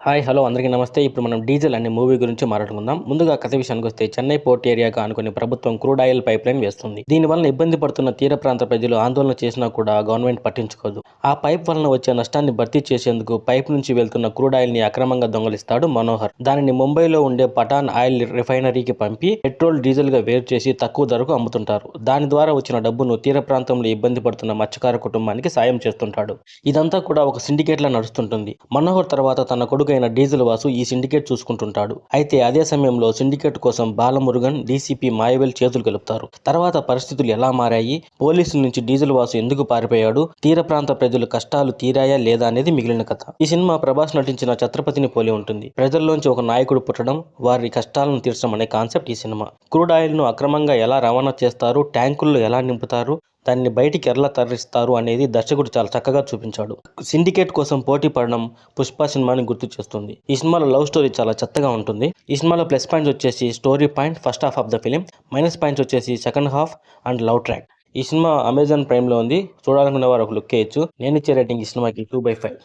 Hi hello అందరికీ నమస్తే. ఇప్పుడు మనం 'డీజిల్' అనే మూవీ గురించి మాట్లాడుకుందాం. ముందుగా కథ విషయానికొస్తే చెన్నై పోర్ట్ ఏరియాగా అనుకుని ప్రభుత్వం క్రూడ్ ఆయిల్ పైప్లైన్ వేస్తుంది. దీనివలన ఇబ్బంది పడుతున్న తీర ప్రాంత ప్రజలు ఆందోళన చేసినా కూడా గవర్నమెంట్ పట్టించుకోదు. ఆ పైప్ వలన వచ్చే నష్టాన్ని భర్తీ చేసేందుకు పైప్ నుంచి వెళ్తున్న క్రూడ్ ఆయిల్ని అక్రమంగా దొంగలిస్తాడు మనోహర్. దానిని ముంబైలో ఉండే పఠాన్ ఆయిల్ రిఫైనరీకి పంపి పెట్రోల్, డీజిల్గా వేరు చేసి తక్కువ ధరకు అమ్ముతుంటారు. దాని ద్వారా వచ్చిన డబ్బును తీర ప్రాంతంలో ఇబ్బంది పడుతున్న మత్స్యకార కుటుంబానికి సాయం చేస్తుంటాడు. ఇదంతా కూడా ఒక సిండికేట్లా నడుస్తుంటుంది. మనోహర్ తర్వాత తన కొడుకు డీజిల్ వాసు ఈ సిండికేట్ చూసుకుంటుంటాడు. అయితే అదే సమయంలో సిండికేట్ కోసం బాలమురుగన్, డీసీపీ మాయవేల్ చేతులు కలుపుతారు. తర్వాత పరిస్థితులు ఎలా మారాయి, పోలీసుల నుంచి డీజిల్ వాసు ఎందుకు పారిపోయాడు, తీర ప్రాంత ప్రజలు కష్టాలు తీరాయా లేదా అనేది మిగిలిన కథ. ఈ సినిమా ప్రభాస్ నటించిన ఛత్రపతిని పోలి ఉంటుంది. ప్రజల్లోంచి ఒక నాయకుడు పుట్టడం, వారి కష్టాలను తీర్చడం అనే కాన్సెప్ట్ ఈ సినిమా. క్రూడ్ ఆయిల్ ను అక్రమంగా ఎలా రవాణా చేస్తారు, ట్యాంకుల్లో ఎలా నింపుతారు, దాన్ని బయటికి ఎలా తరలిస్తారు అనేది దర్శకుడు చాలా చక్కగా చూపించాడు. సిండికేట్ కోసం పోటీ పడడం పుష్ప సినిమాని గుర్తు చేస్తుంది. ఈ సినిమాలో లవ్ స్టోరీ చాలా చెత్తగా ఉంటుంది. ఈ సినిమాలో ప్లస్ పాయింట్స్ వచ్చేసి story point, first half of the film. Minus points వచ్చేసి second half and love track. ఈ సినిమా అమెజాన్ ప్రైమ్లో ఉంది. చూడాలనుకునే వారు ఒక లుక్ వేయచ్చు. నేను ఇచ్చే రేటింగ్ ఈ సినిమాకి 2/5.